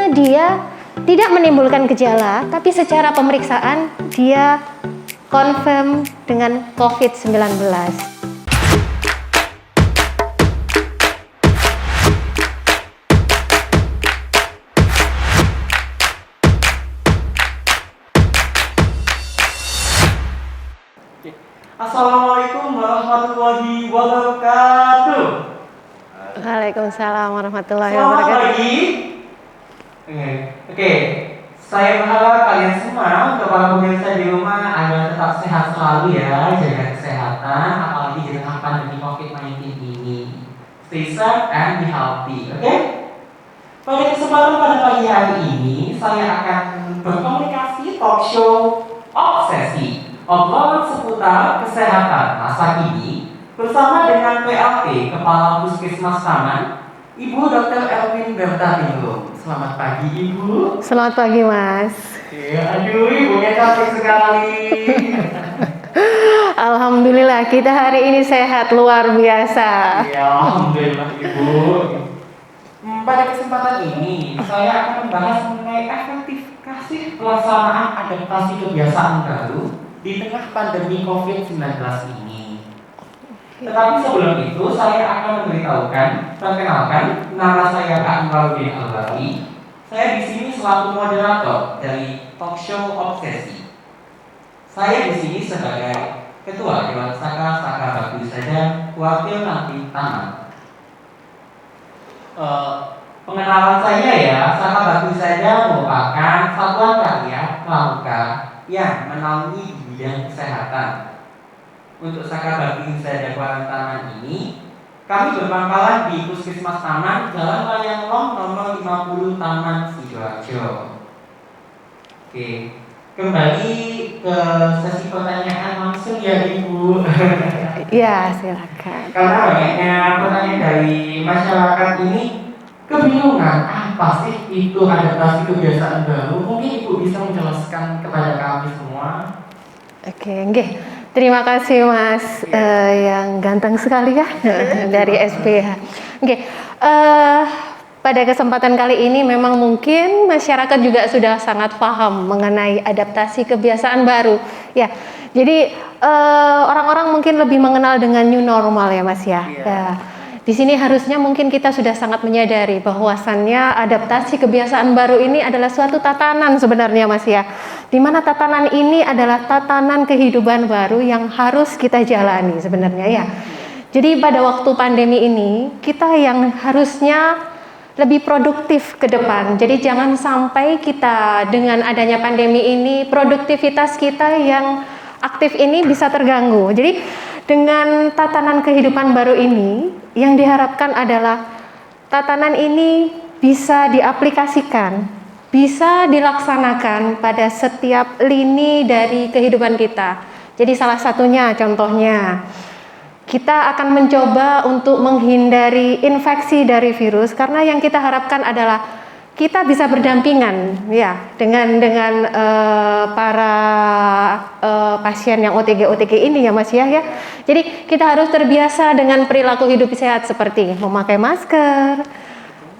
dimana dia tidak menimbulkan gejala, tapi secara pemeriksaan dia confirm dengan COVID-19. Assalamualaikum warahmatullahi wabarakatuh. Waalaikumsalam warahmatullahi Selamat wabarakatuh. pagi. Oke. Saya berharap kalian semua untuk para pemirsa di rumah agar tetap sehat selalu ya, jaga kesehatan, apalagi di tengah pandemi COVID-19 ini. Stay safe and be healthy, oke? Pada kesempatan pada pagi hari ini, saya akan berkomunikasi talk show Obsesi, obrolan seputar kesehatan masa kini bersama dengan PLT Kepala Puskesmas Taman, Ibu Dr. Elvin Bertatingrum. Selamat pagi Ibu. Selamat pagi Mas. Aduh, ibunya cantik sekali. Alhamdulillah kita hari ini sehat luar biasa. Ya, alhamdulillah Ibu. Pada kesempatan ini saya akan membahas mengenai efektivitas pelaksanaan adaptasi kebiasaan baru di tengah pandemi COVID-19 ini. Tetapi sebelum itu saya akan perkenalkan nama saya Kak Imraudin Al-Bari. Saya di sini selaku moderator dari talk show Obsesi. Saya di sini sebagai Ketua Dewan Saka Bakti Saja Wakil Nanti Taman. Pengenalan saya ya, Saka Bakti Saja merupakan satuan karya pramuka yang menaungi di bidang kesehatan. Untuk Saka Bakti Saja Wakil Taman ini, kami berpangkalan di Puskesmas Taman, Jalan Layang Long nomor 50 Taman Sidoarjo. Oke, kembali ke sesi pertanyaan langsung ya Ibu. Ya silakan. Karena banyaknya pertanyaan dari masyarakat ini kebingungan apa sih itu adaptasi kebiasaan baru. Mungkin Ibu bisa menjelaskan kepada kami semua. Oke, nggih. Terima kasih Mas yang ganteng sekali ya dari SPH. Oke, pada kesempatan kali ini memang mungkin masyarakat juga sudah sangat paham mengenai adaptasi kebiasaan baru. Ya, jadi orang-orang mungkin lebih mengenal dengan new normal ya Mas ya. Ya. Di sini harusnya mungkin kita sudah sangat menyadari bahwasannya adaptasi kebiasaan baru ini adalah suatu tatanan sebenarnya Mas ya. Di mana tatanan ini adalah tatanan kehidupan baru yang harus kita jalani sebenarnya ya. Jadi pada waktu pandemi ini kita yang harusnya lebih produktif ke depan. Jadi jangan sampai kita dengan adanya pandemi ini produktivitas kita yang aktif ini bisa terganggu. Jadi dengan tatanan kehidupan baru ini yang diharapkan adalah tatanan ini bisa diaplikasikan, bisa dilaksanakan pada setiap lini dari kehidupan kita. Jadi salah satunya contohnya kita akan mencoba untuk menghindari infeksi dari virus karena yang kita harapkan adalah kita bisa berdampingan ya dengan para pasien yang OTG ini ya Mas ya. Jadi kita harus terbiasa dengan perilaku hidup sehat seperti memakai masker,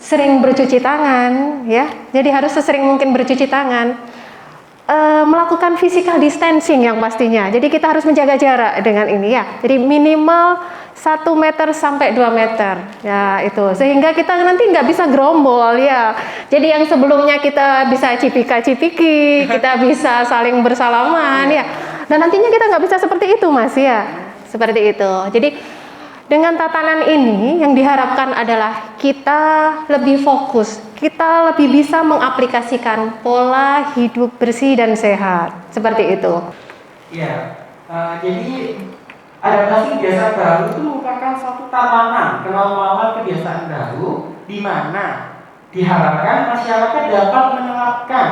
sering bercuci tangan ya. Jadi harus sesering mungkin bercuci tangan. Melakukan physical distancing yang pastinya. Jadi kita harus menjaga jarak dengan ini ya. Jadi minimal 1 meter sampai 2 meter ya itu. Sehingga kita nanti nggak bisa gerombol ya. Jadi yang sebelumnya kita bisa cipika-cipiki, kita bisa saling bersalaman ya. Dan nantinya kita nggak bisa seperti itu Mas ya. Seperti itu. Jadi dengan tatanan ini yang diharapkan adalah kita lebih fokus, kita lebih bisa mengaplikasikan pola hidup bersih dan sehat, seperti itu. Ya, jadi adaptasi kebiasaan baru itu merupakan suatu tatanan kenormalan kebiasaan baru di mana diharapkan masyarakat dapat menerapkan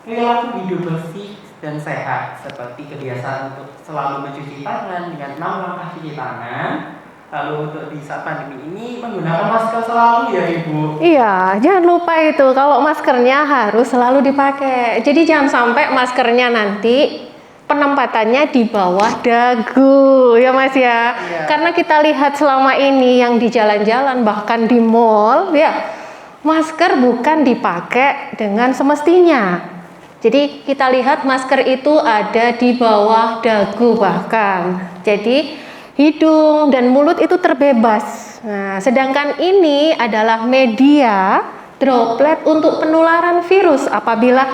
perilaku hidup bersih dan sehat seperti kebiasaan untuk selalu mencuci tangan dengan 6 langkah cuci tangan. Lalu untuk di saat pandemi ini menggunakan masker selalu ya Ibu. Iya, jangan lupa itu kalau maskernya harus selalu dipakai. Jadi jangan sampai maskernya nanti penempatannya di bawah dagu ya Mas ya. Karena kita lihat selama ini yang di jalan-jalan bahkan di mall ya, masker bukan dipakai dengan semestinya. Jadi kita lihat masker itu ada di bawah dagu bahkan. Jadi hidung dan mulut itu terbebas. Nah, sedangkan ini adalah media droplet untuk penularan virus apabila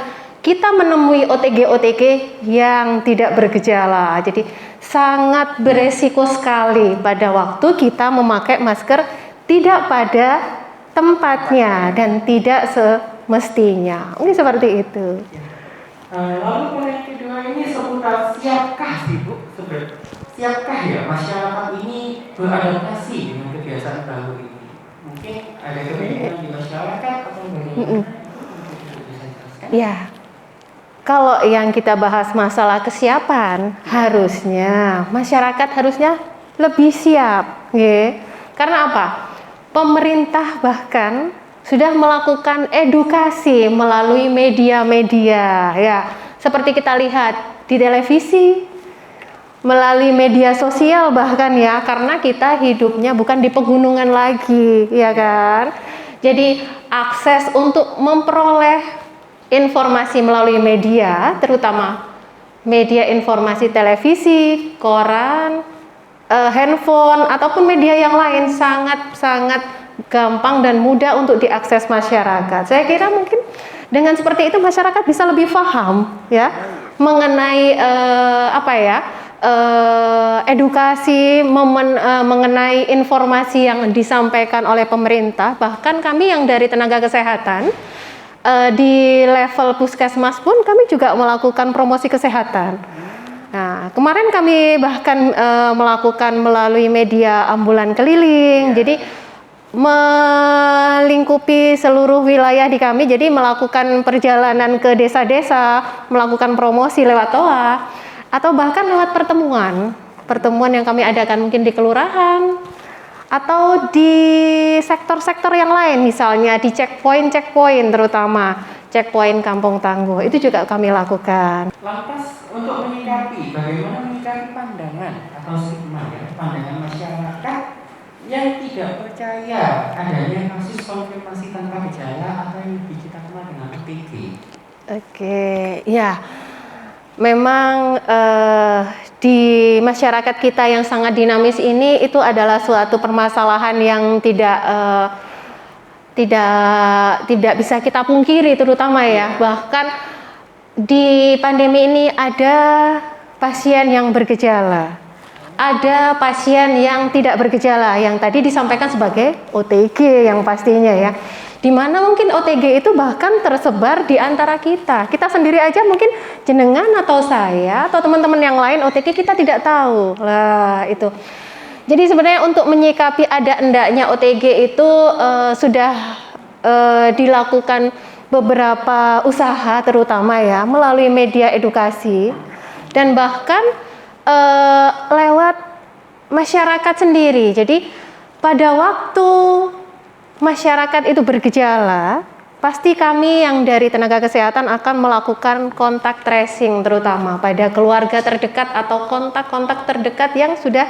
kita menemui OTG-OTG yang tidak bergejala. Jadi sangat beresiko sekali pada waktu kita memakai masker tidak pada tempatnya dan tidak semestinya. Mungkin seperti itu. Lalu yang kedua ini seputar siapkah sih Bu? Siapkah ya masyarakat ini beradaptasi dengan kebiasaan baru ini? Mungkin ada kebingungan di masyarakat atau bagaimana? Ya, kalau yang kita bahas masalah kesiapan, harusnya masyarakat harusnya lebih siap, ya. Karena apa? Pemerintah bahkan sudah melakukan edukasi melalui media-media, ya, seperti kita lihat di televisi, melalui media sosial bahkan ya, karena kita hidupnya bukan di pegunungan lagi, ya kan? Jadi akses untuk memperoleh informasi melalui media, terutama media informasi televisi, koran, handphone ataupun media yang lain sangat gampang dan mudah untuk diakses masyarakat. Saya kira mungkin dengan seperti itu masyarakat bisa lebih paham ya mengenai edukasi mengenai informasi yang disampaikan oleh pemerintah. Bahkan kami yang dari tenaga kesehatan di level puskesmas pun kami juga melakukan promosi kesehatan. Nah, kemarin kami bahkan melakukan melalui media ambulan keliling. Jadi melingkupi seluruh wilayah di kami, jadi melakukan perjalanan ke desa-desa, melakukan promosi lewat TOA, atau bahkan lewat pertemuan yang kami adakan mungkin di kelurahan, atau di sektor-sektor yang lain, misalnya di checkpoint terutama, checkpoint Kampung Tangguh, itu juga kami lakukan. Lantas untuk bagaimana menyikapi pandangan atau stigma ya, pandangan masyarakat yang tidak percaya adanya kasus konfirmasi tanpa gejala atau yang lebih kita kenal dengan OTG. Oke, ya, memang di masyarakat kita yang sangat dinamis ini itu adalah suatu permasalahan yang tidak bisa kita pungkiri, terutama ya. Bahkan di pandemi ini ada pasien yang bergejala. Ada pasien yang tidak bergejala, yang tadi disampaikan sebagai OTG yang pastinya ya. Dimana mungkin OTG itu bahkan tersebar di antara kita. Kita sendiri aja mungkin jenengan atau saya atau teman-teman yang lain OTG kita tidak tahu. Lah itu. Jadi sebenarnya untuk menyikapi ada endaknya OTG itu sudah dilakukan beberapa usaha terutama ya melalui media edukasi dan bahkan lewat masyarakat sendiri. Jadi pada waktu masyarakat itu bergejala, pasti kami yang dari tenaga kesehatan akan melakukan kontak tracing terutama pada keluarga terdekat atau kontak-kontak terdekat yang sudah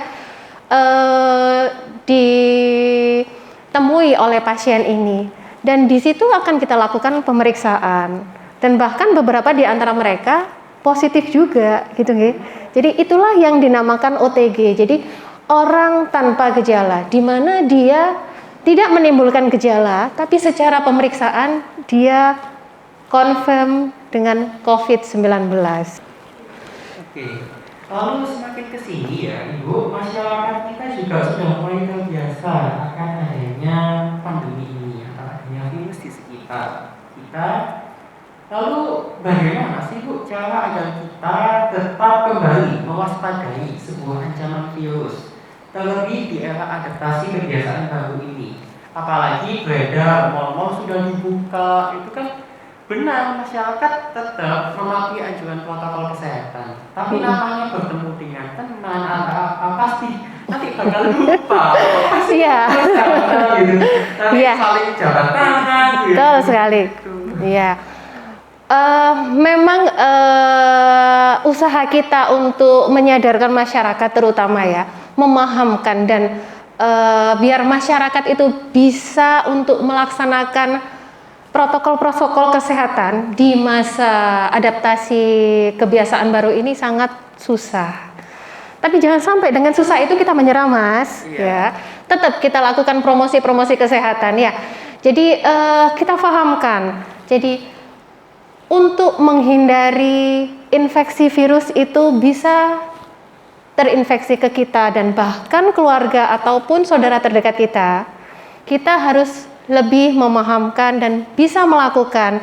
ditemui oleh pasien ini. Dan di situ akan kita lakukan pemeriksaan. Dan bahkan beberapa di antara mereka positif juga gitu nggih. Jadi itulah yang dinamakan OTG. Jadi orang tanpa gejala, di mana dia tidak menimbulkan gejala, tapi secara pemeriksaan dia confirm dengan COVID-19. Oke. Lalu semakin kesini ya Ibu, masyarakat kita juga sudah mulai terbiasa akan adanya pandemi ini, akan adanya virus di sekitar kita. Lalu bagaimana sih Bu cara agar kita tetap kembali mewaspadai sebuah ancaman virus, terlebih di era adaptasi kebiasaan baru ini? Apalagi beredar mal-mal sudah dibuka, itu kan benar masyarakat tetap mematuhi anjuran protokol kesehatan. Tapi namanya bertemu dengan teman atau pasti nanti bakal lupa. Iya. Nanti saling jabat tangan. Betul sekali. Iya. Memang usaha kita untuk menyadarkan masyarakat terutama ya, memahamkan dan biar masyarakat itu bisa untuk melaksanakan protokol-protokol kesehatan di masa adaptasi kebiasaan baru ini sangat susah. Tapi jangan sampai dengan susah itu kita menyerah, Mas. Ya, tetap kita lakukan promosi-promosi kesehatan ya. Jadi kita pahamkan. Jadi untuk menghindari infeksi virus itu bisa terinfeksi ke kita dan bahkan keluarga ataupun saudara terdekat kita, kita harus lebih memahamkan dan bisa melakukan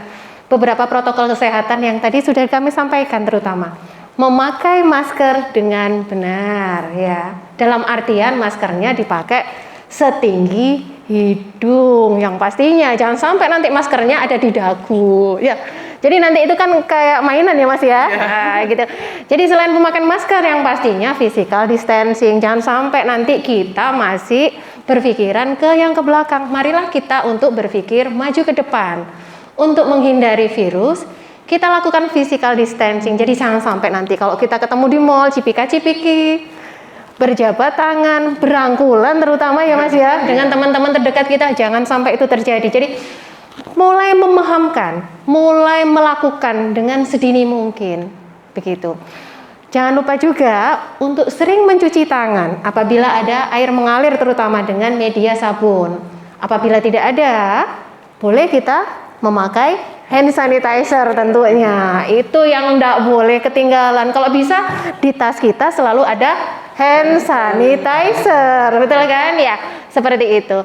beberapa protokol kesehatan yang tadi sudah kami sampaikan, terutama memakai masker dengan benar ya. Dalam artian maskernya dipakai setinggi hidung yang pastinya, jangan sampai nanti maskernya ada di dagu ya. Jadi nanti itu kan kayak mainan ya Mas ya. Nah, gitu. Jadi selain pemakaian masker yang pastinya physical distancing, jangan sampai nanti kita masih berpikiran ke yang ke belakang. Marilah kita untuk berpikir maju ke depan. Untuk menghindari virus, kita lakukan physical distancing. Jadi jangan sampai nanti kalau kita ketemu di mall, cipika-cipiki, berjabat tangan, berangkulan terutama ya Mas ya, dengan teman-teman terdekat kita, jangan sampai itu terjadi. Jadi mulai memahamkan, mulai melakukan dengan sedini mungkin, begitu. Jangan lupa juga untuk sering mencuci tangan apabila ada air mengalir, terutama dengan media sabun. Apabila tidak ada, boleh kita memakai hand sanitizer tentunya. Itu yang tidak boleh ketinggalan. Kalau bisa di tas kita selalu ada hand sanitizer, betul kan? Ya, seperti itu.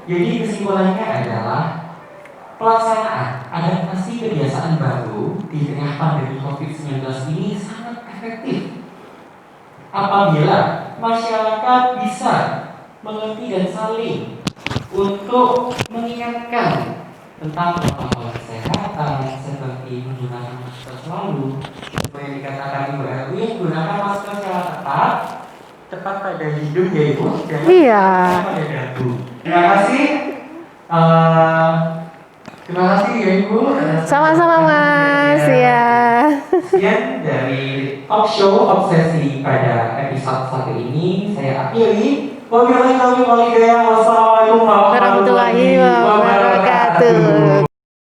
Jadi kesimpulannya adalah pelaksanaan adaptasi kebiasaan baru di tengah pandemi COVID-19 ini sangat efektif apabila masyarakat bisa mengerti dan saling untuk mengingatkan tentang protokol kesehatan seperti menggunakan masker selalu, seperti yang dikatakan Ibu Erwin, gunakan masker secara tepat pada hidung ya Ibu, jangan pada dagu. Terima kasih. Terima kasih ya Ibu. Sama-sama Mas ya. Sekian dari talk show obsesi pada episode 1 ini saya akhiri. Wassalamualaikum warahmatullahi wabarakatuh.